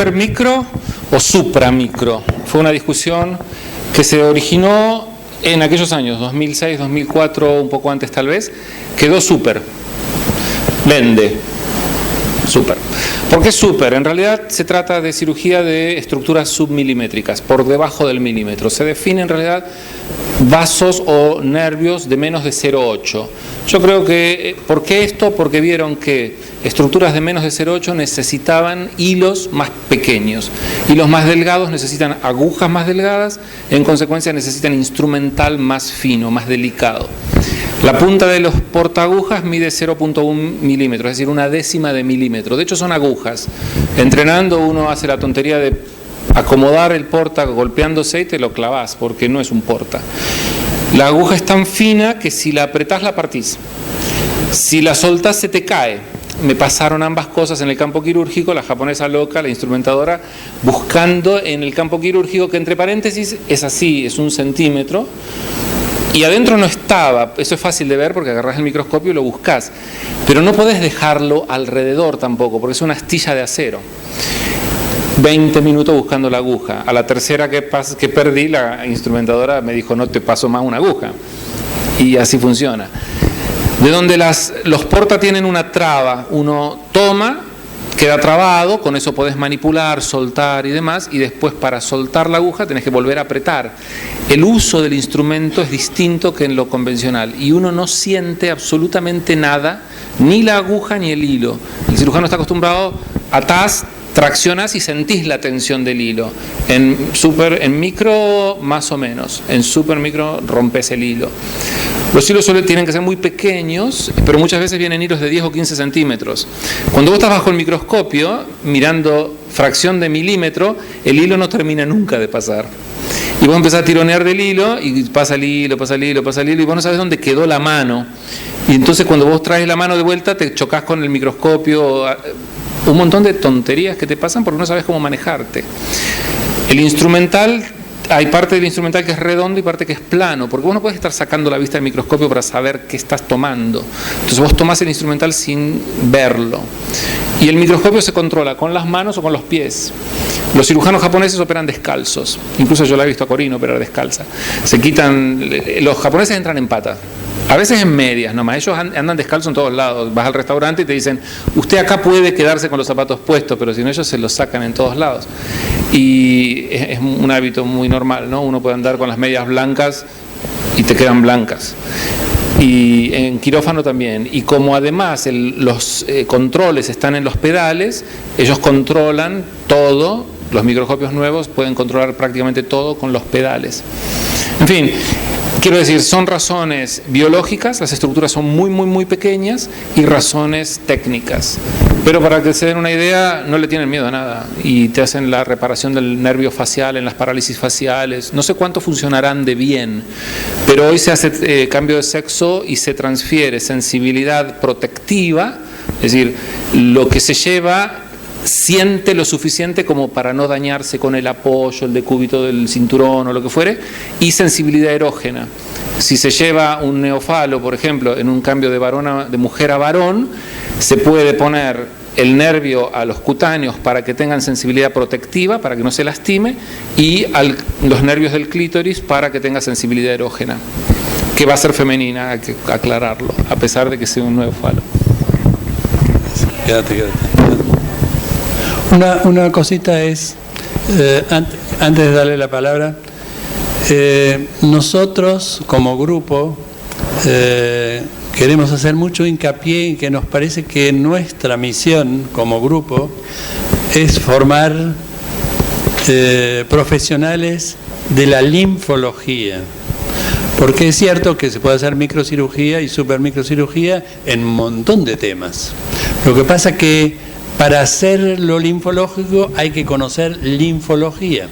supermicro o supramicro? Fue una discusión que se originó en aquellos años, 2006, 2004, un poco antes tal vez. Quedó super. Vende. Super. ¿Por qué super? En realidad se trata de cirugía de estructuras submilimétricas, por debajo del milímetro. Se define en realidad vasos o nervios de menos de 0,8. Yo creo que, ¿por qué esto? Porque vieron que estructuras de menos de 0,8 necesitaban hilos más pequeños. Hilos más delgados necesitan agujas más delgadas, en consecuencia necesitan instrumental más fino, más delicado. La punta de los portaagujas mide 0,1 milímetros, es decir, una décima de milímetro. De hecho son agujas. Entrenando uno hace la tontería de acomodar el porta golpeándose y te lo clavás, porque no es un porta. La aguja es tan fina que si la apretás la partís. Si la soltás se te cae. Me pasaron ambas cosas en el campo quirúrgico, la japonesa loca, la instrumentadora, buscando en el campo quirúrgico, que entre paréntesis es así, es 1 centímetro, y adentro no estaba. Eso es fácil de ver porque agarrás el microscopio y lo buscás, pero no podés dejarlo alrededor tampoco, porque es una astilla de acero. 20 minutos buscando la aguja. A la tercera que perdí, la instrumentadora me dijo: no te paso más una aguja. Y así funciona. De donde los porta tienen una traba, uno toma, queda trabado, con eso podés manipular, soltar y demás, y después para soltar la aguja tenés que volver a apretar. El uso del instrumento es distinto que en lo convencional, y uno no siente absolutamente nada, ni la aguja ni el hilo. El cirujano está acostumbrado, atás, traccionás y sentís la tensión del hilo. En micro más o menos, en supermicro rompes el hilo. Los hilos tienen que ser muy pequeños, pero muchas veces vienen hilos de 10 o 15 centímetros. Cuando vos estás bajo el microscopio, mirando fracción de milímetro, el hilo no termina nunca de pasar. Y vos empezás a tironear del hilo, y pasa el hilo, pasa el hilo, pasa el hilo, y vos no sabés dónde quedó la mano. Y entonces cuando vos traes la mano de vuelta, te chocás con el microscopio. Un montón de tonterías que te pasan porque no sabes cómo manejarte. El instrumental, hay parte del instrumental que es redondo y parte que es plano, porque vos no podés estar sacando la vista del microscopio para saber qué estás tomando. Entonces vos tomás el instrumental sin verlo. Y el microscopio se controla con las manos o con los pies. Los cirujanos japoneses operan descalzos. Incluso yo la he visto a Corino operar descalza. Los japoneses entran en pata. A veces en medias nomás, ellos andan descalzos en todos lados. Vas al restaurante y te dicen: usted acá puede quedarse con los zapatos puestos, pero si no, ellos se los sacan en todos lados. Y es un hábito muy normal, ¿no? Uno puede andar con las medias blancas y te quedan blancas. Y en quirófano también. Y como además los controles están en los pedales, ellos controlan todo. Los microscopios nuevos pueden controlar prácticamente todo con los pedales. En fin, quiero decir, son razones biológicas, las estructuras son muy, muy, muy pequeñas, y razones técnicas. Pero para que se den una idea, no le tienen miedo a nada. Y te hacen la reparación del nervio facial en las parálisis faciales. No sé cuánto funcionarán de bien, pero hoy se hace cambio de sexo y se transfiere sensibilidad protectiva, es decir, lo que se lleva siente lo suficiente como para no dañarse con el apoyo, el decúbito del cinturón o lo que fuere, y sensibilidad erógena. Si se lleva un neofalo, por ejemplo, en un cambio de mujer a varón, se puede poner el nervio a los cutáneos para que tengan sensibilidad protectiva, para que no se lastime, y los nervios del clítoris para que tenga sensibilidad erógena, que va a ser femenina, hay que aclararlo, a pesar de que sea un neofalo. Quédate. Una cosita es, antes de darle la palabra, nosotros como grupo queremos hacer mucho hincapié en que nos parece que nuestra misión como grupo es formar profesionales de la linfología. Porque es cierto que se puede hacer microcirugía y supermicrocirugía en un montón de temas. Lo que pasa que para hacer lo linfológico hay que conocer linfología.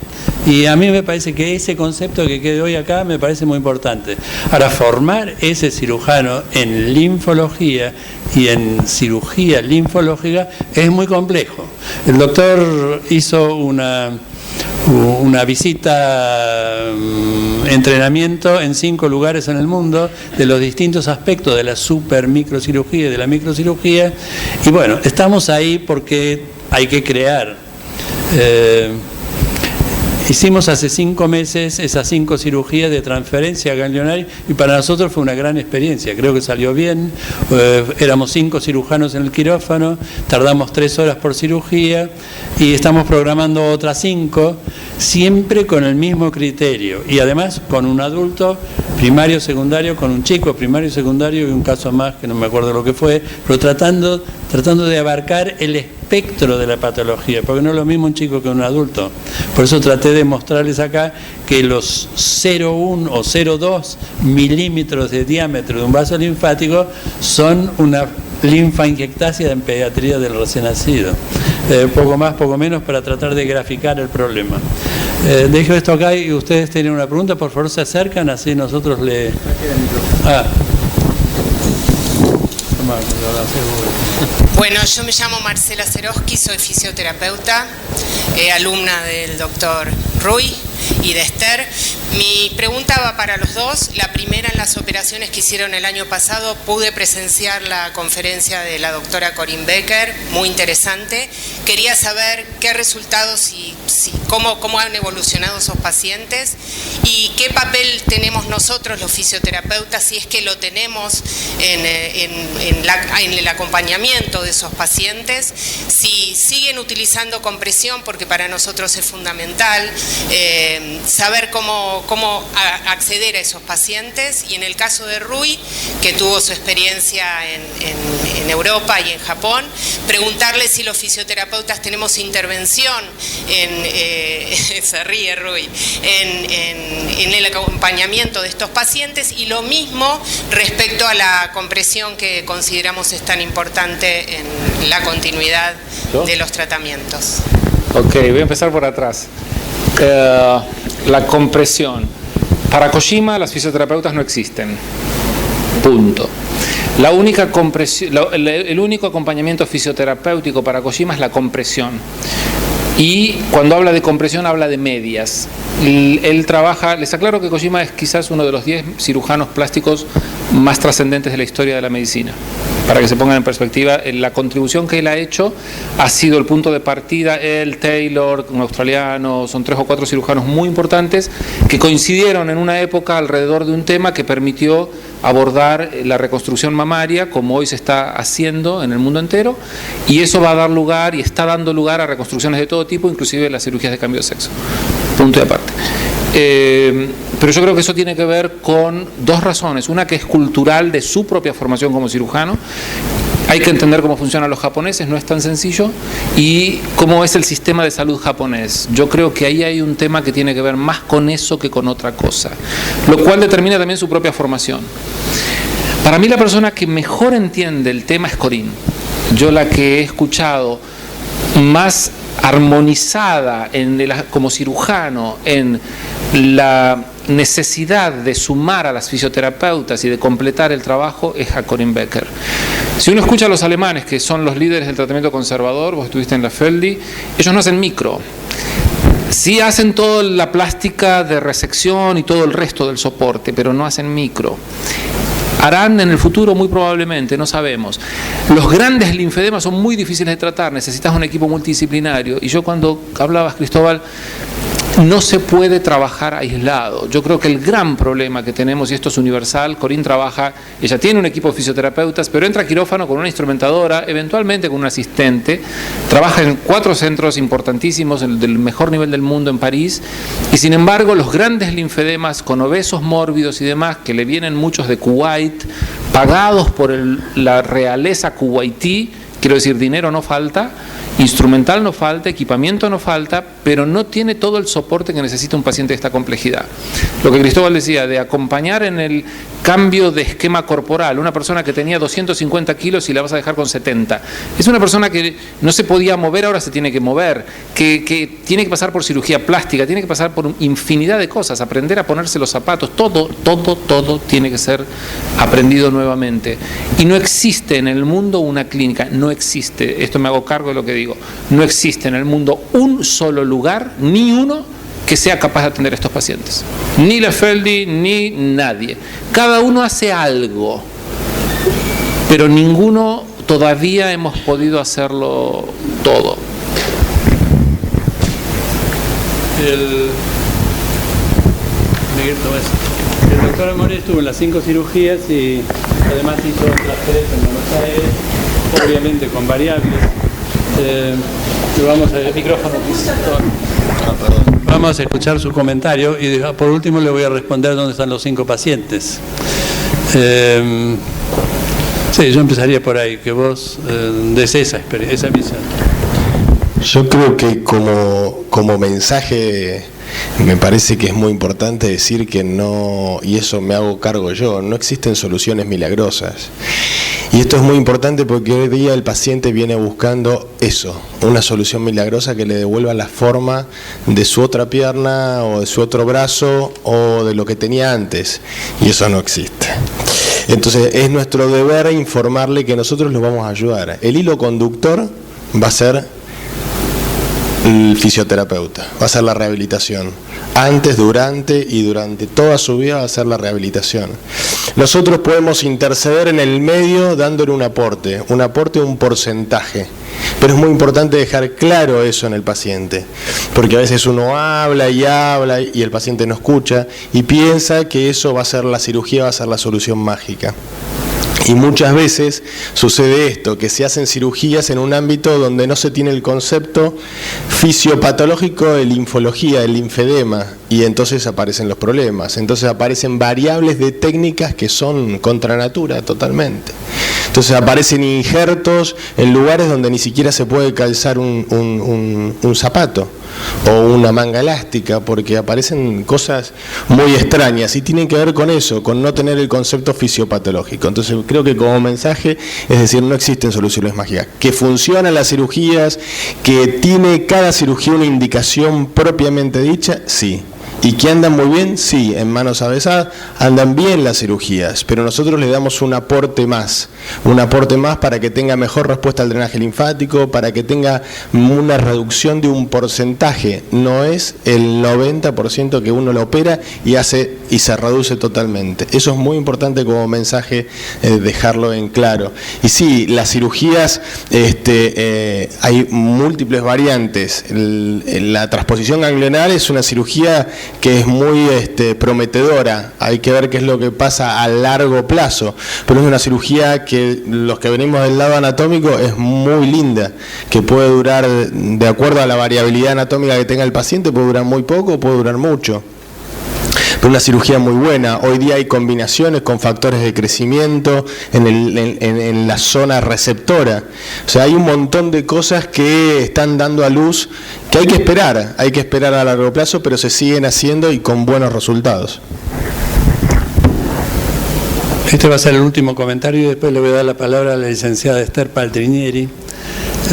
Y a mí me parece que ese concepto que quede hoy acá me parece muy importante. Ahora, formar ese cirujano en linfología y en cirugía linfológica es muy complejo. El doctor hizo una visita, entrenamiento en 5 lugares en el mundo de los distintos aspectos de la supermicrocirugía y de la microcirugía, y bueno, estamos ahí porque hay que crear Hicimos hace 5 meses esas 5 cirugías de transferencia ganglionaria y para nosotros fue una gran experiencia, creo que salió bien. Éramos 5 cirujanos en el quirófano, tardamos 3 horas por cirugía y estamos programando otras 5, siempre con el mismo criterio y además con un adulto primario, secundario, con un chico primario, secundario y un caso más que no me acuerdo lo que fue, pero tratando de abarcar el espectro de la patología, porque no es lo mismo un chico que un adulto. Por eso traté de mostrarles acá que los 0,1 o 0,2 milímetros de diámetro de un vaso linfático son una linfaangiectasia en pediatría del recién nacido. Poco más, poco menos, para tratar de graficar el problema. Dejo esto acá y ustedes tienen una pregunta, por favor se acercan, así nosotros le... Bueno, yo me llamo Marcela Zeroski, soy fisioterapeuta, alumna del doctor Ruy y de Esther. Mi pregunta va para los dos. La primera, en las operaciones que hicieron el año pasado, pude presenciar la conferencia de la doctora Corinne Becker, muy interesante. Quería saber qué resultados y cómo han evolucionado esos pacientes y qué papel tenemos nosotros los fisioterapeutas, si es que lo tenemos en el acompañamiento de esos pacientes, si siguen utilizando compresión, porque para nosotros es fundamental saber cómo acceder a esos pacientes, y en el caso de Ruy, que tuvo su experiencia en Europa y en Japón, preguntarle si los fisioterapeutas tenemos intervención se ríe Ruy, en el acompañamiento de estos pacientes, y lo mismo respecto a la compresión que consideramos es tan importante en la continuidad de los tratamientos. Ok, voy a empezar por atrás. La compresión. Para Kojima las fisioterapeutas no existen. Punto. La única compresión, el único acompañamiento fisioterapéutico para Kojima es la compresión. Y cuando habla de compresión habla de medias. Él trabaja, les aclaro que Kojima es quizás uno de los 10 cirujanos plásticos más trascendentes de la historia de la medicina. Para que se pongan en perspectiva, la contribución que él ha hecho ha sido el punto de partida. Él, Taylor, un australiano, son 3 o 4 cirujanos muy importantes que coincidieron en una época alrededor de un tema que permitió abordar la reconstrucción mamaria como hoy se está haciendo en el mundo entero, y eso va a dar lugar y está dando lugar a reconstrucciones de todo tipo, inclusive las cirugías de cambio de sexo. Punto y aparte. Pero yo creo que eso tiene que ver con 2 razones. Una que es cultural, de su propia formación como cirujano. Hay que entender cómo funcionan los japoneses, no es tan sencillo, y cómo es el sistema de salud japonés. Yo creo que ahí hay un tema que tiene que ver más con eso que con otra cosa, lo cual determina también su propia formación. Para mí la persona que mejor entiende el tema es Corinne. Yo la que he escuchado más armonizada como cirujano en la necesidad de sumar a las fisioterapeutas y de completar el trabajo es a Corinne Becker. Si uno escucha a los alemanes, que son los líderes del tratamiento conservador, vos estuviste en la Feldi, ellos no hacen micro. Sí hacen toda la plástica de resección y todo el resto del soporte, pero no hacen micro. Harán en el futuro muy probablemente, no sabemos. Los grandes linfedemas son muy difíciles de tratar, necesitas un equipo multidisciplinario. Y yo cuando hablabas, Cristóbal, no se puede trabajar aislado. Yo creo que el gran problema que tenemos, y esto es universal, Corinne trabaja, ella tiene un equipo de fisioterapeutas, pero entra a quirófano con una instrumentadora, eventualmente con un asistente, trabaja en 4 centros importantísimos, del mejor nivel del mundo en París, y sin embargo los grandes linfedemas con obesos mórbidos y demás, que le vienen muchos de Kuwait, pagados por la realeza kuwaití, quiero decir, dinero no falta, instrumental no falta, equipamiento no falta, pero no tiene todo el soporte que necesita un paciente de esta complejidad. Lo que Cristóbal decía, de acompañar en el cambio de esquema corporal, una persona que tenía 250 kilos y la vas a dejar con 70. Es una persona que no se podía mover, ahora se tiene que mover, que tiene que pasar por cirugía plástica, tiene que pasar por infinidad de cosas, aprender a ponerse los zapatos, todo tiene que ser aprendido nuevamente. Y no existe en el mundo una clínica, no existe, esto me hago cargo de lo que digo, no existe en el mundo un solo lugar, ni uno, que sea capaz de atender a estos pacientes. Ni la Feldi, ni nadie. Cada uno hace algo, pero ninguno todavía hemos podido hacerlo todo. El doctor Amore estuvo en las 5 cirugías y además hizo otras 3 en Buenos Aires, obviamente con variables. Vamos a escuchar su comentario y por último le voy a responder dónde están los 5 pacientes. Sí, yo empezaría por ahí, que vos des esa visión. Yo creo que como mensaje me parece que es muy importante decir que no, y eso me hago cargo yo, no existen soluciones milagrosas. Y esto es muy importante porque hoy día el paciente viene buscando eso, una solución milagrosa que le devuelva la forma de su otra pierna o de su otro brazo o de lo que tenía antes, y eso no existe. Entonces es nuestro deber informarle que nosotros los vamos a ayudar. El hilo conductor va a ser el fisioterapeuta, va a ser la rehabilitación. Antes, durante y durante toda su vida va a ser la rehabilitación. Nosotros podemos interceder en el medio dándole un aporte, un porcentaje. Pero es muy importante dejar claro eso en el paciente, porque a veces uno habla y el paciente no escucha y piensa que eso va a ser la cirugía, va a ser la solución mágica. Y muchas veces sucede esto, que se hacen cirugías en un ámbito donde no se tiene el concepto fisiopatológico de linfología, el linfedema, y entonces aparecen los problemas. Entonces aparecen variables de técnicas que son contra natura totalmente. Entonces aparecen injertos en lugares donde ni siquiera se puede calzar un zapato o una manga elástica, porque aparecen cosas muy extrañas y tienen que ver con eso, con no tener el concepto fisiopatológico. Entonces creo que como mensaje, es decir, no existen soluciones mágicas. Que funcionan las cirugías, que tiene cada cirugía una indicación propiamente dicha, sí. ¿Y que andan muy bien? Sí, en manos avesadas andan bien las cirugías, pero nosotros le damos un aporte más para que tenga mejor respuesta al drenaje linfático, para que tenga una reducción de un porcentaje, no es el 90% que uno lo opera y se reduce totalmente. Eso es muy importante como mensaje, dejarlo en claro. Y sí, las cirugías, hay múltiples variantes. La transposición ganglionar es una cirugía que es muy prometedora, hay que ver qué es lo que pasa a largo plazo, pero es una cirugía que los que venimos del lado anatómico es muy linda, que puede durar, de acuerdo a la variabilidad anatómica que tenga el paciente, puede durar muy poco o puede durar mucho. Pero una cirugía muy buena. Hoy día hay combinaciones con factores de crecimiento en la zona receptora. O sea, hay un montón de cosas que están dando a luz que hay que esperar a largo plazo, pero se siguen haciendo y con buenos resultados. Este va a ser el último comentario y después le voy a dar la palabra a la licenciada Esther Paltrinieri.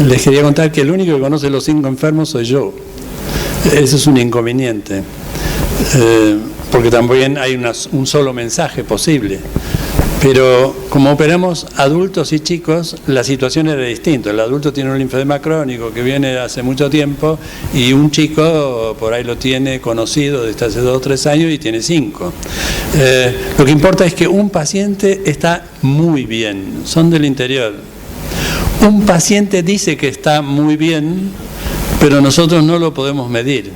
Les quería contar que el único que conoce los 5 enfermos soy yo. Ese es un inconveniente. Porque también hay un solo mensaje posible. Pero como operamos adultos y chicos, la situación era distinta. El adulto tiene un linfedema crónico que viene hace mucho tiempo y un chico por ahí lo tiene conocido desde hace 2 o 3 años y tiene 5. Lo que importa es que un paciente está muy bien, son del interior. Un paciente dice que está muy bien, pero nosotros no lo podemos medir.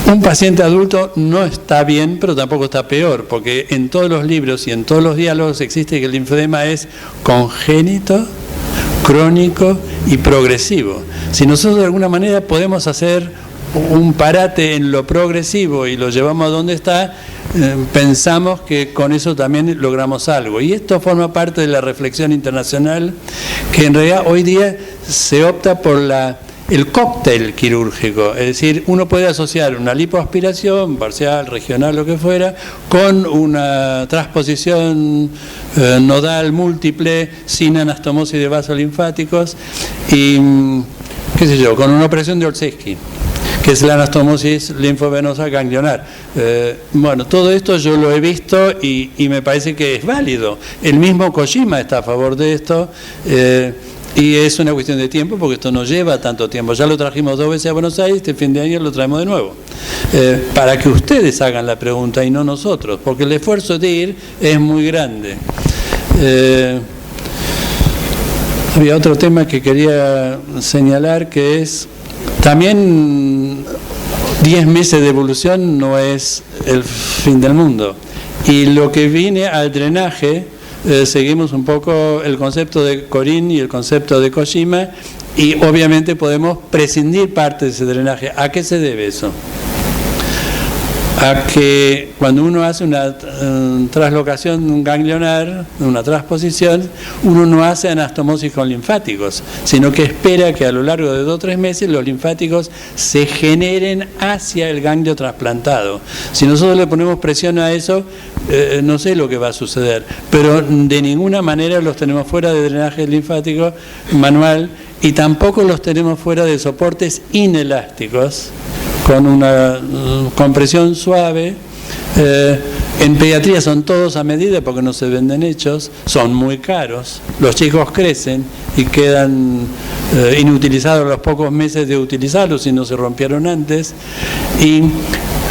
Un paciente adulto no está bien, pero tampoco está peor, porque en todos los libros y en todos los diálogos existe que el linfedema es congénito, crónico y progresivo. Si nosotros de alguna manera podemos hacer un parate en lo progresivo y lo llevamos a donde está, pensamos que con eso también logramos algo. Y esto forma parte de la reflexión internacional, que en realidad hoy día se opta por el cóctel quirúrgico, es decir, uno puede asociar una lipoaspiración parcial, regional, lo que fuera, con una transposición nodal múltiple sin anastomosis de vasos linfáticos y, qué sé yo, con una operación de Olszewski, que es la anastomosis linfovenosa ganglionar. Bueno, todo esto yo lo he visto y me parece que es válido. El mismo Kojima está a favor de esto. Y es una cuestión de tiempo, porque esto no lleva tanto tiempo. Ya lo trajimos 2 veces a Buenos Aires, este fin de año lo traemos de nuevo. Para que ustedes hagan la pregunta y no nosotros, porque el esfuerzo de ir es muy grande. Había otro tema que quería señalar, que es también 10 meses de evolución no es el fin del mundo. Y lo que viene al drenaje, seguimos un poco el concepto de Corinne y el concepto de Kojima, y obviamente podemos prescindir parte de ese drenaje. ¿A qué se debe eso? A que cuando uno hace una traslocación ganglionar, una transposición, uno no hace anastomosis con linfáticos, sino que espera que a lo largo de 2 o 3 meses los linfáticos se generen hacia el ganglio trasplantado. Si nosotros le ponemos presión a eso, no sé lo que va a suceder, pero de ninguna manera los tenemos fuera de drenaje linfático manual y tampoco los tenemos fuera de soportes inelásticos con una compresión suave. En pediatría son todos a medida porque no se venden hechos, son muy caros, los chicos crecen y quedan inutilizados a los pocos meses de utilizarlos si no se rompieron antes. Y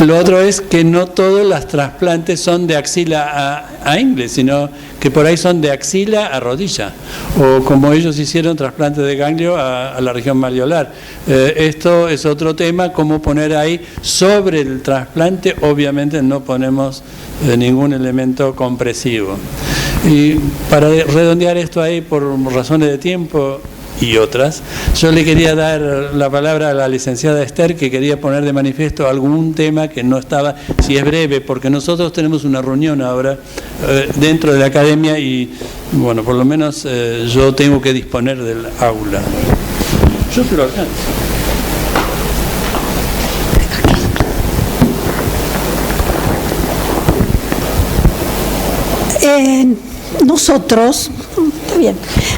lo otro es que no todos los trasplantes son de axila a ingle, sino que por ahí son de axila a rodilla, o como ellos hicieron trasplantes de ganglio a la región malleolar. Esto es otro tema, cómo poner ahí sobre el trasplante, obviamente no ponemos ningún elemento compresivo. Y para redondear esto ahí por razones de tiempo y otras, yo le quería dar la palabra a la licenciada Esther, que quería poner de manifiesto algún tema que no estaba, si es breve, porque nosotros tenemos una reunión ahora dentro de la academia y, bueno, por lo menos yo tengo que disponer del aula. Yo te lo alcanzo. Nosotros, está bien,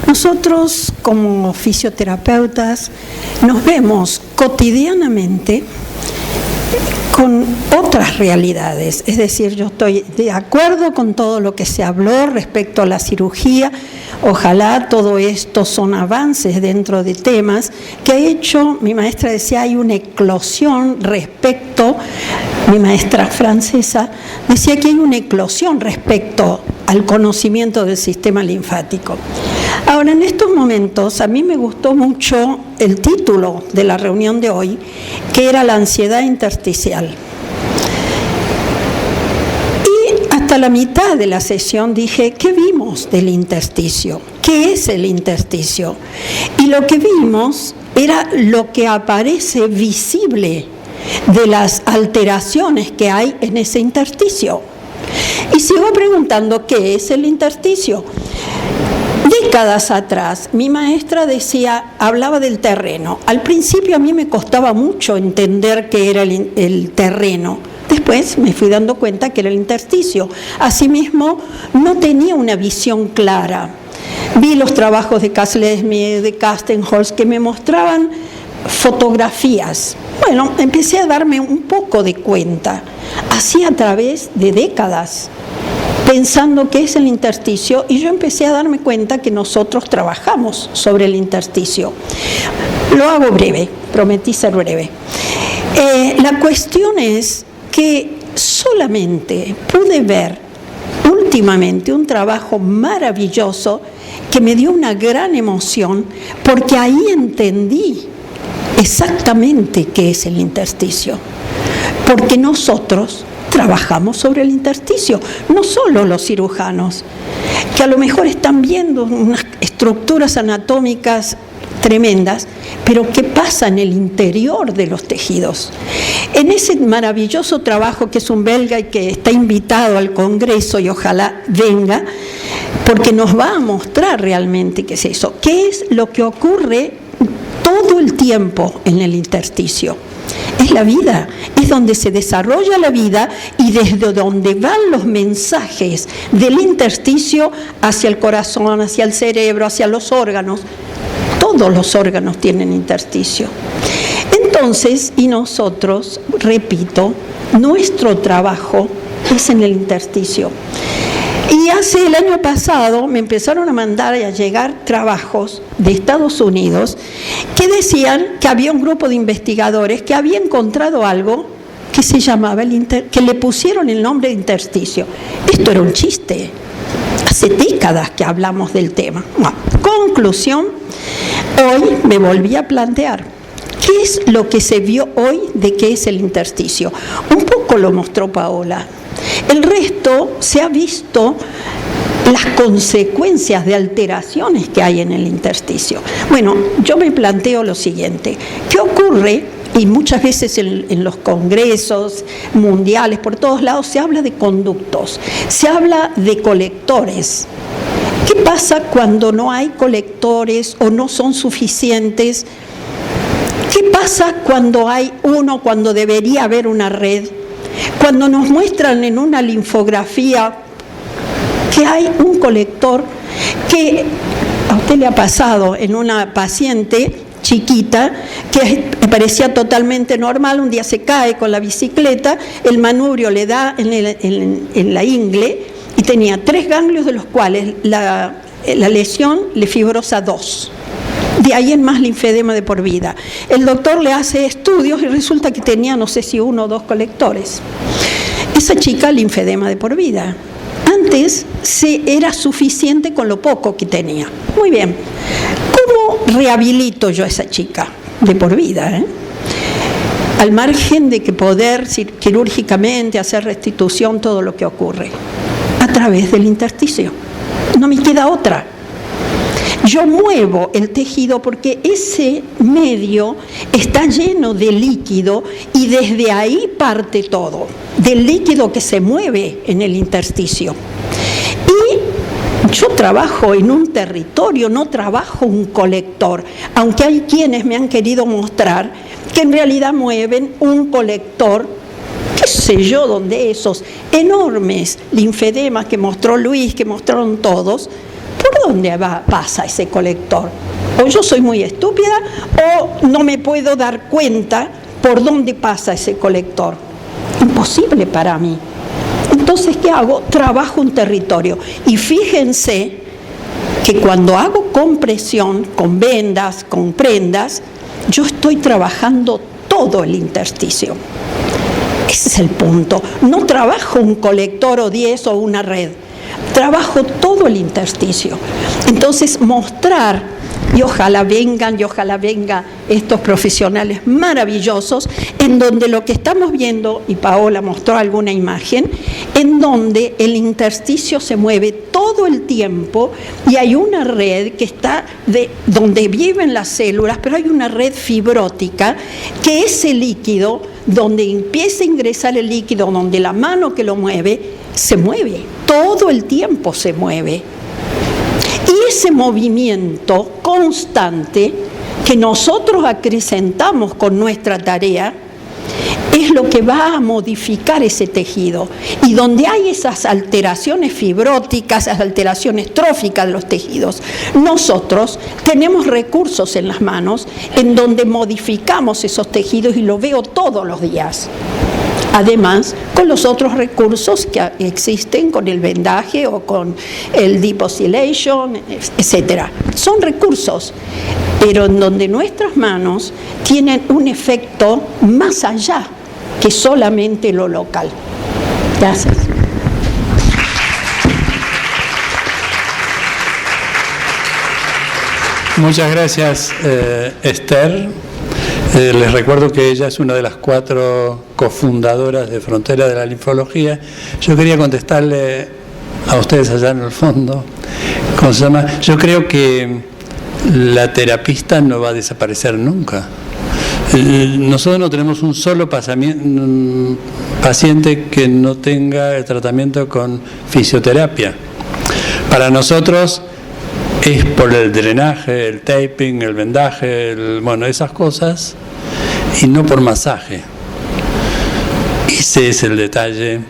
nosotros como fisioterapeutas nos vemos cotidianamente con otras realidades, es decir, yo estoy de acuerdo con todo lo que se habló respecto a la cirugía. Ojalá todo esto son avances dentro de temas que ha hecho, mi maestra decía, hay una eclosión respecto, mi maestra francesa decía que hay una eclosión respecto al conocimiento del sistema linfático. Ahora, en estos momentos, a mí me gustó mucho el título de la reunión de hoy, que era la ansiedad intersticial. Y hasta la mitad de la sesión dije, ¿qué vimos del intersticio? ¿Qué es el intersticio? Y lo que vimos era lo que aparece visible de las alteraciones que hay en ese intersticio. Y sigo preguntando, ¿qué es el intersticio? Décadas atrás, mi maestra decía, hablaba del terreno. Al principio a mí me costaba mucho entender qué era el terreno. Después me fui dando cuenta que era el intersticio. Asimismo, no tenía una visión clara. Vi los trabajos de Kastlesmith, de Kastenholz, que me mostraban fotografías. Bueno, empecé a darme un poco de cuenta, así a través de décadas, pensando qué es el intersticio, y yo empecé a darme cuenta que nosotros trabajamos sobre el intersticio. Lo hago breve, prometí ser breve. La cuestión es que solamente pude ver últimamente un trabajo maravilloso que me dio una gran emoción, porque ahí entendí exactamente qué es el intersticio, porque nosotros trabajamos sobre el intersticio, no solo los cirujanos, que a lo mejor están viendo unas estructuras anatómicas tremendas, pero ¿qué pasa en el interior de los tejidos? En ese maravilloso trabajo que es un belga y que está invitado al Congreso y ojalá venga, porque nos va a mostrar realmente qué es eso, qué es lo que ocurre todo el tiempo en el intersticio. Es la vida, es donde se desarrolla la vida y desde donde van los mensajes del intersticio hacia el corazón, hacia el cerebro, hacia los órganos. Todos los órganos tienen intersticio. Entonces, y nosotros, repito, nuestro trabajo es en el intersticio. Y hace el año pasado me empezaron a mandar y a llegar trabajos de Estados Unidos que decían que había un grupo de investigadores que había encontrado algo que se llamaba que le pusieron el nombre de intersticio. Esto era un chiste. Hace décadas que hablamos del tema. Bueno, conclusión, hoy me volví a plantear ¿Qué es lo que se vio hoy de qué es el intersticio? Un poco lo mostró Paola. El resto se ha visto las consecuencias de alteraciones que hay en el intersticio. Bueno, yo me planteo lo siguiente. ¿Qué ocurre? Y muchas veces en los congresos mundiales, por todos lados, se habla de conductos, se habla de colectores. ¿Qué pasa cuando no hay colectores o no son suficientes? ¿Qué pasa cuando hay uno, cuando debería haber una red? Cuando nos muestran en una linfografía que hay un colector que a usted le ha pasado en una paciente chiquita que parecía totalmente normal, un día se cae con la bicicleta, el manubrio le da en la ingle y tenía 3 ganglios, de los cuales la lesión le fibrosa 2. De ahí en más linfedema de por vida. El doctor le hace estudios y resulta que tenía, no sé si 1 o 2 colectores. Esa chica, linfedema de por vida. Antes era suficiente con lo poco que tenía. Muy bien. ¿Cómo rehabilito yo a esa chica de por vida? Al margen de que poder quirúrgicamente hacer restitución, todo lo que ocurre. A través del intersticio. No me queda otra. Yo muevo el tejido porque ese medio está lleno de líquido y desde ahí parte todo, del líquido que se mueve en el intersticio. Y yo trabajo en un territorio, no trabajo un colector, aunque hay quienes me han querido mostrar que en realidad mueven un colector, qué sé yo, donde esos enormes linfedemas que mostró Luis, que mostraron todos, ¿por dónde pasa ese colector? O yo soy muy estúpida o no me puedo dar cuenta por dónde pasa ese colector. Imposible para mí. Entonces, ¿qué hago? Trabajo un territorio. Y fíjense que cuando hago compresión, con vendas, con prendas, yo estoy trabajando todo el intersticio. Ese es el punto. No trabajo un colector o 10 o una red. Trabajo todo el intersticio. Entonces, mostrar, y ojalá vengan estos profesionales maravillosos, en donde lo que estamos viendo, y Paola mostró alguna imagen, en donde el intersticio se mueve todo el tiempo y hay una red que está donde viven las células, pero hay una red fibrótica que ese líquido, donde empieza a ingresar el líquido, donde la mano que lo mueve, se mueve, todo el tiempo se mueve. Y ese movimiento constante que nosotros acrecentamos con nuestra tarea es lo que va a modificar ese tejido. Y donde hay esas alteraciones fibróticas, esas alteraciones tróficas de los tejidos, nosotros tenemos recursos en las manos en donde modificamos esos tejidos y lo veo todos los días. Además, con los otros recursos que existen, con el vendaje o con el deep oscillation, etc. Son recursos, pero en donde nuestras manos tienen un efecto más allá que solamente lo local. Gracias. Muchas gracias, Esther. Les recuerdo que ella es una de las 4 cofundadoras de Frontera de la Linfología. Yo quería contestarle a ustedes allá en el fondo. ¿Cómo se llama? Yo creo que la terapista no va a desaparecer nunca. Nosotros no tenemos un solo paciente que no tenga el tratamiento con fisioterapia. Para nosotros es por el drenaje, el taping, el vendaje, esas cosas, y no por masaje. Ese es el detalle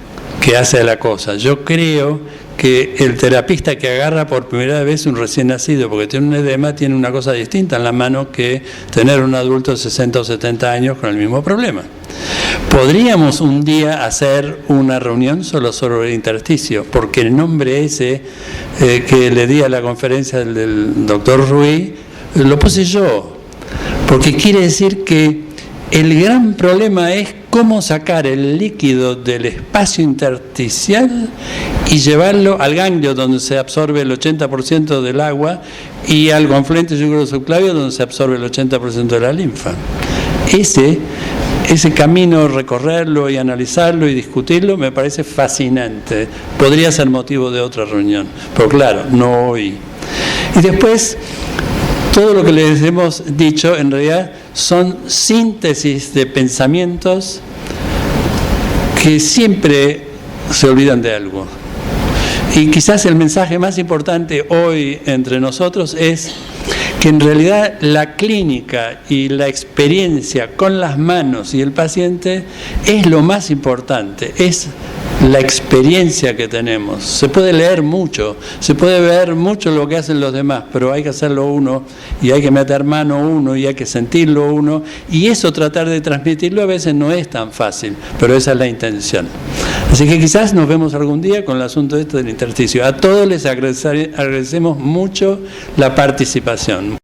que hace la cosa. Yo creo que el terapista que agarra por primera vez un recién nacido porque tiene un edema tiene una cosa distinta en la mano que tener un adulto de 60 o 70 años con el mismo problema. Podríamos un día hacer una reunión solo sobre el intersticio, porque el nombre ese que le di a la conferencia del doctor Ruiz, lo puse yo, porque quiere decir que el gran problema es cómo sacar el líquido del espacio intersticial y llevarlo al ganglio, donde se absorbe el 80% del agua, y al confluente yugosubclavio, donde se absorbe el 80% de la linfa. ese camino, recorrerlo y analizarlo y discutirlo, me parece fascinante. Podría ser motivo de otra reunión, pero claro, no hoy. Y después, todo lo que les hemos dicho, en realidad, son síntesis de pensamientos que siempre se olvidan de algo. Y quizás el mensaje más importante hoy entre nosotros es que en realidad la clínica y la experiencia con las manos y el paciente es lo más importante, es la experiencia que tenemos. Se puede leer mucho, se puede ver mucho lo que hacen los demás, pero hay que hacerlo uno y hay que meter mano uno y hay que sentirlo uno, y eso tratar de transmitirlo a veces no es tan fácil, pero esa es la intención. Así que quizás nos vemos algún día con el asunto del intersticio. A todos les agradecemos mucho la participación.